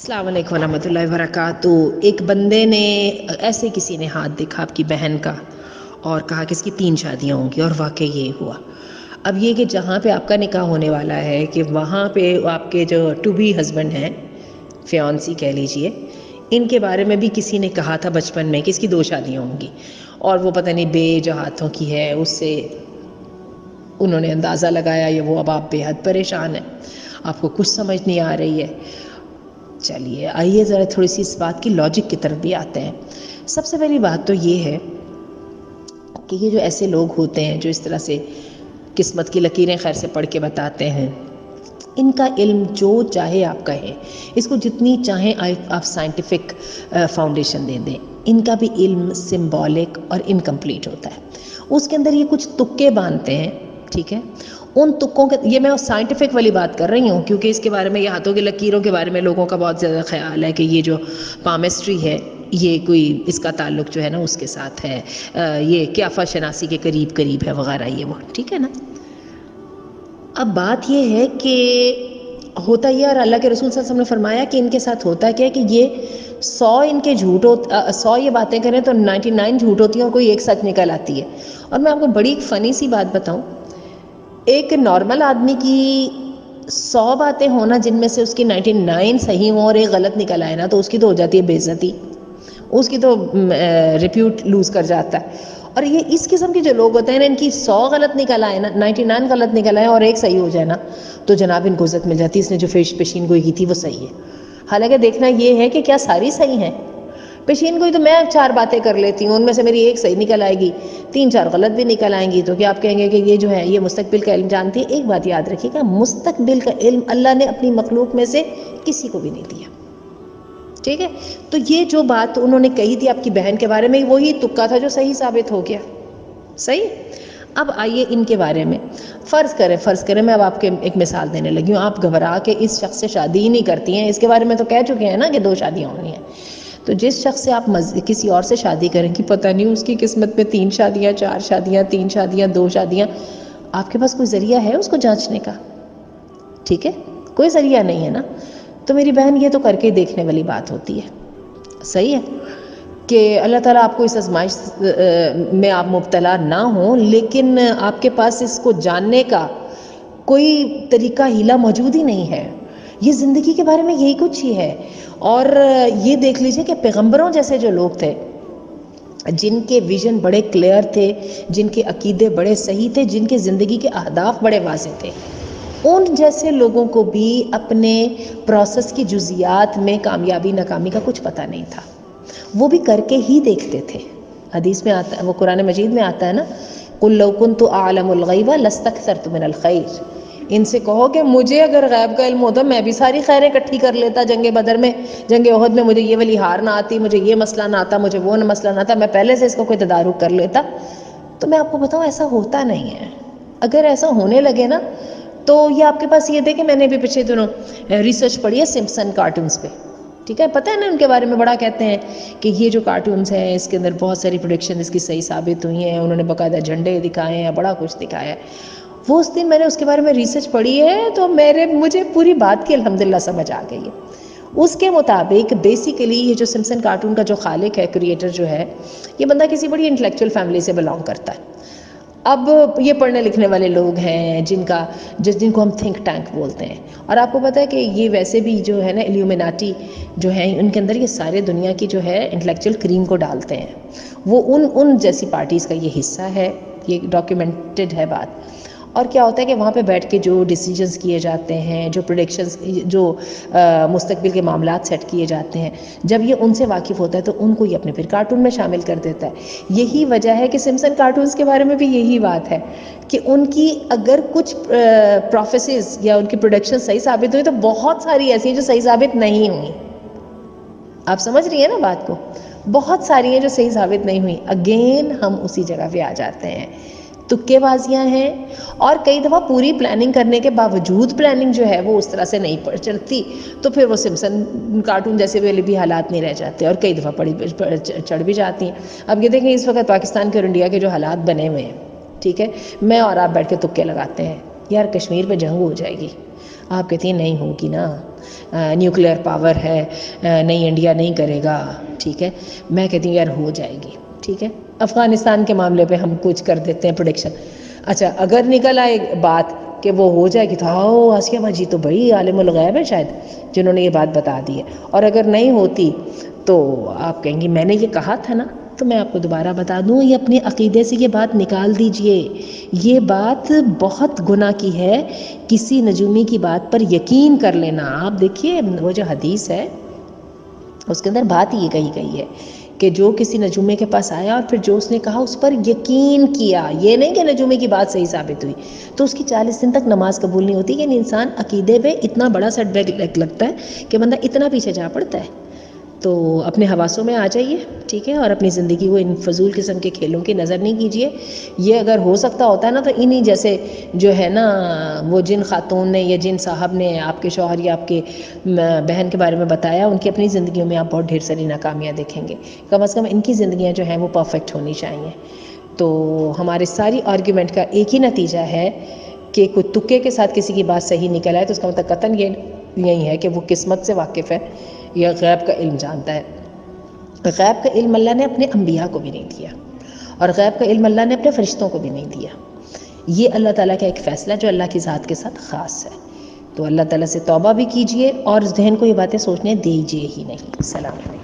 السلام علیکم ورحمۃ اللہ وبرکاتہ۔ ایک بندے نے ایسے کسی نے ہاتھ دیکھا آپ کی بہن کا اور کہا کہ اس کی 3 شادیاں ہوں گی، اور واقعی یہ ہوا۔ اب یہ کہ جہاں پہ آپ کا نکاح ہونے والا ہے کہ وہاں پہ آپ کے جو ٹو بی ہسبینڈ ہیں، فیانسی کہہ لیجئے، ان کے بارے میں بھی کسی نے کہا تھا بچپن میں کہ اس کی 2 شادیاں ہوں گی، اور وہ پتہ نہیں بے جو ہاتھوں کی ہے اس سے انہوں نے اندازہ لگایا، یا وہ اب آپ بے حد پریشان ہیں، آپ کو کچھ سمجھ نہیں آ رہی ہے۔ چلیے آئیے ذرا تھوڑی سی اس بات کی لاجک کی طرف بھی آتے ہیں۔ سب سے پہلی بات تو یہ ہے کہ یہ جو ایسے لوگ ہوتے ہیں جو اس طرح سے قسمت کی لکیریں خیر سے پڑھ کے بتاتے ہیں، ان کا علم جو چاہے آپ کہیں، اس کو جتنی چاہیں آپ سائنٹیفک فاؤنڈیشن دے دیں، ان کا بھی علم سمبولک اور انکمپلیٹ ہوتا ہے۔ اس کے اندر یہ کچھ تکے باندھتے ہیں، ٹھیک ہے؟ ان تکوں کے، یہ میں سائنٹیفک والی بات کر رہی ہوں کیونکہ اس کے بارے میں، یہ ہاتھوں کی لکیروں کے بارے میں لوگوں کا بہت زیادہ خیال ہے کہ یہ جو پامسٹری ہے یہ کوئی اس کا تعلق جو ہے نا اس کے ساتھ ہے، یہ قیافہ شناسی کے قریب ہے وغیرہ، یہ وہ، ٹھیک ہے نا؟ اب بات یہ ہے کہ ہوتا یہ، اور اللہ کے رسول صلی اللہ علیہ وسلم نے فرمایا کہ ان کے ساتھ ہوتا کیا ہے کہ یہ 100 ان کے جھوٹ 100 یہ باتیں کریں تو 99 جھوٹ ہوتی ہیں اور کوئی ایک سچ نکل آتی ہے۔ اور میں آپ کو بڑی فنی سی بات بتاؤں، ایک نارمل آدمی کی 100 باتیں ہونا جن میں سے اس کی 99 صحیح ہوں اور ایک غلط نکل آئے نا، تو اس کی تو ہو جاتی ہے بے عزتی، اس کی تو ریپیوٹ لوز کر جاتا ہے۔ اور یہ اس قسم کے جو لوگ ہوتے ہیں نا، ان کی 100 غلط نکل آئے نا، 99 غلط نکل آئے اور ایک صحیح ہو جائے نا، تو جناب ان کو عزت مل جاتی ہے، اس نے جو پیشین گوئی کی تھی وہ صحیح ہے۔ حالانکہ دیکھنا یہ ہے کہ کیا ساری صحیح ہیں؟ پیشین گوئی تو میں 4 باتیں کر لیتی ہوں، ان میں سے میری ایک صحیح نکل آئے گی، 3-4 غلط بھی نکل آئیں گی، تو کیا آپ کہیں گے کہ یہ جو ہے یہ مستقبل کا علم جانتی ہے؟ ایک بات یاد رکھیے گا، مستقبل کا علم اللہ نے اپنی مخلوق میں سے کسی کو بھی نہیں دیا، ٹھیک ہے؟ تو یہ جو بات انہوں نے کہی تھی آپ کی بہن کے بارے میں، وہی تکا تھا جو صحیح ثابت ہو گیا، صحیح؟ اب آئیے ان کے بارے میں، فرض کریں میں اب آپ کے ایک مثال دینے لگی ہوں، آپ گھبرا کے اس شخص سے شادی ہی نہیں کرتی ہیں، اس کے بارے میں تو کہہ چکے ہیں نا کہ 2 شادیاں ہونی ہیں، تو جس شخص سے آپ کسی اور سے شادی کریں کہ پتہ نہیں اس کی قسمت میں 3 شادیاں، 4 شادیاں، 3 شادیاں، 2 شادیاں، آپ کے پاس کوئی ذریعہ ہے اس کو جانچنے کا؟ ٹھیک ہے، کوئی ذریعہ نہیں ہے نا، تو میری بہن یہ تو کر کے دیکھنے والی بات ہوتی ہے، صحیح ہے؟ کہ اللہ تعالیٰ آپ کو اس آزمائش میں آپ مبتلا نہ ہوں، لیکن آپ کے پاس اس کو جاننے کا کوئی طریقہ ہیلا موجود ہی نہیں ہے۔ یہ زندگی کے بارے میں یہی کچھ ہی ہے۔ اور یہ دیکھ لیجئے کہ پیغمبروں جیسے جو لوگ تھے، جن کے ویژن بڑے کلیئر تھے، جن کے عقیدے بڑے صحیح تھے، جن کے زندگی کے اہداف بڑے واضح تھے، ان جیسے لوگوں کو بھی اپنے پروسیس کی جزیات میں کامیابی ناکامی کا کچھ پتہ نہیں تھا، وہ بھی کر کے ہی دیکھتے تھے۔ حدیث میں آتا ہے، وہ قرآن مجید میں آتا ہے نا، قُل لَوْ كُنْتُ أَعْلَمُ الْغَيْبَ لَاسْتَكْثَرْتُ مِنَ الْخَيْرِ، ان سے کہو کہ مجھے اگر غیب کا علم ہوتا میں بھی ساری خیریں اکٹھی کر لیتا، جنگ بدر میں، جنگ احد میں مجھے یہ والی ہار نہ آتی، مجھے یہ مسئلہ نہ آتا، مجھے وہ مسئلہ نہ آتا، میں پہلے سے اس کو کوئی تدارک کر لیتا۔ تو میں آپ کو بتاؤں ایسا ہوتا نہیں ہے۔ اگر ایسا ہونے لگے نا، تو یہ آپ کے پاس یہ دے کہ میں نے بھی پچھلے دنوں ریسرچ پڑھی ہے سمپسن کارٹونز پہ، ٹھیک ہے؟ پتہ ہے نا ان کے بارے میں بڑا کہتے ہیں کہ یہ جو کارٹونز ہیں اس کے اندر بہت ساری پروڈکشن اس کی صحیح ثابت ہوئی ہیں، انہوں نے باقاعدہ جھنڈے دکھائے ہیں، بڑا کچھ دکھایا ہے۔ وہ اس دن میں نے اس کے بارے میں ریسرچ پڑھی ہے تو مجھے پوری بات کی الحمدللہ سمجھ آ گئی ہے۔ اس کے مطابق بیسیکلی یہ جو سمپسن کارٹون کا جو خالق ہے، کریٹر جو ہے، یہ بندہ کسی بڑی انٹلیکچوئل فیملی سے بلانگ کرتا ہے۔ اب یہ پڑھنے لکھنے والے لوگ ہیں جن کو ہم تھنک ٹینک بولتے ہیں، اور آپ کو پتہ ہے کہ یہ ویسے بھی جو ہے نا ایلیومیناٹی جو ہیں، ان کے اندر یہ سارے دنیا کی جو ہے انٹلیکچوئل کریم کو ڈالتے ہیں، وہ ان جیسی پارٹیز کا یہ حصہ ہے، یہ ڈاکیومنٹڈ ہے بات۔ اور کیا ہوتا ہے کہ وہاں پہ بیٹھ کے جو ڈیسیجنز کیے جاتے ہیں، جو پریڈکشنز، جو مستقبل کے معاملات سیٹ کیے جاتے ہیں، جب یہ ان سے واقف ہوتا ہے تو ان کو یہ اپنے پھر کارٹون میں شامل کر دیتا ہے۔ یہی وجہ ہے کہ سمپسن کارٹونز کے بارے میں بھی یہی بات ہے کہ ان کی اگر کچھ پروفیسیز یا ان کی پروڈکشن صحیح ثابت ہوئی تو بہت ساری ایسی ہیں جو صحیح ثابت نہیں ہوئی۔ آپ سمجھ رہی ہیں نا بات کو؟ بہت ساری ہیں جو صحیح ثابت نہیں ہوئی۔ اگین ہم اسی جگہ پہ آ جاتے ہیں، تکے بازیاں ہیں، اور کئی دفعہ پوری پلاننگ کرنے کے باوجود پلاننگ جو ہے وہ اس طرح سے نہیں چلتی، تو پھر وہ سمپسن کارٹون جیسے والے بھی حالات نہیں رہ جاتے، اور کئی دفعہ چڑھ بھی جاتی ہیں۔ اب یہ دیکھیں اس وقت پاکستان کے اور انڈیا کے جو حالات بنے ہوئے ہیں، ٹھیک ہے، میں اور آپ بیٹھ کے تکے لگاتے ہیں، یار کشمیر پہ جنگ ہو جائے گی، آپ کہتی ہیں نہیں ہوگی نا، نیوکلیئر پاور ہے، نہیں انڈیا نہیں کرے گا، ٹھیک ہے. میں کہتی ہوں یار ہو جائے گی، ٹھیک ہے. افغانستان کے معاملے پہ ہم کچھ کر دیتے ہیں پروڈکشن. اچھا اگر نکل آئے بات کہ وہ ہو جائے گی تو آسیہ باجی تو بڑی عالم الغیب ہے شاید جنہوں نے یہ بات بتا دی ہے، اور اگر نہیں ہوتی تو آپ کہیں گی میں نے یہ کہا تھا نا. تو میں آپ کو دوبارہ بتا دوں، یہ اپنے عقیدے سے یہ بات نکال دیجئے. یہ بات بہت گناہ کی ہے، کسی نجومی کی بات پر یقین کر لینا. آپ دیکھیے وہ جو حدیث ہے اس کے اندر بات یہ کہی گئی ہے کہ جو کسی نجومی کے پاس آیا اور پھر جو اس نے کہا اس پر یقین کیا، یہ نہیں کہ نجومی کی بات صحیح ثابت ہوئی تو اس کی 40 دن تک نماز قبول نہیں ہوتی. یعنی انسان عقیدے پہ اتنا بڑا سیٹ بیک لگتا ہے کہ بندہ اتنا پیچھے جا پڑتا ہے. تو اپنے حواسوں میں آ جائیے، ٹھیک ہے، اور اپنی زندگی کو ان فضول قسم کے کھیلوں کی نظر نہیں کیجیے. یہ اگر ہو سکتا ہوتا ہے نا تو انہی جیسے جو ہے نا وہ جن خاتون نے یا جن صاحب نے آپ کے شوہر یا آپ کے بہن کے بارے میں بتایا، ان کی اپنی زندگیوں میں آپ بہت ڈھیر ساری ناکامیاں دیکھیں گے. کم از کم ان کی زندگیاں جو ہیں وہ پرفیکٹ ہونی چاہیے. تو ہمارے ساری آرگیومنٹ کا ایک ہی نتیجہ ہے کہ کوئی تکے کے ساتھ کسی کی بات صحیح نکل آئے تو اس کا مطلب قطعاً یہ نہیں ہے کہ وہ قسمت سے واقف ہے یا غیب کا علم جانتا ہے. غیب کا علم اللہ نے اپنے انبیاء کو بھی نہیں دیا، اور غیب کا علم اللہ نے اپنے فرشتوں کو بھی نہیں دیا. یہ اللہ تعالیٰ کا ایک فیصلہ جو اللہ کی ذات کے ساتھ خاص ہے. تو اللہ تعالیٰ سے توبہ بھی کیجئے اور ذہن کو یہ باتیں سوچنے دیجئے ہی نہیں. السلام علیکم.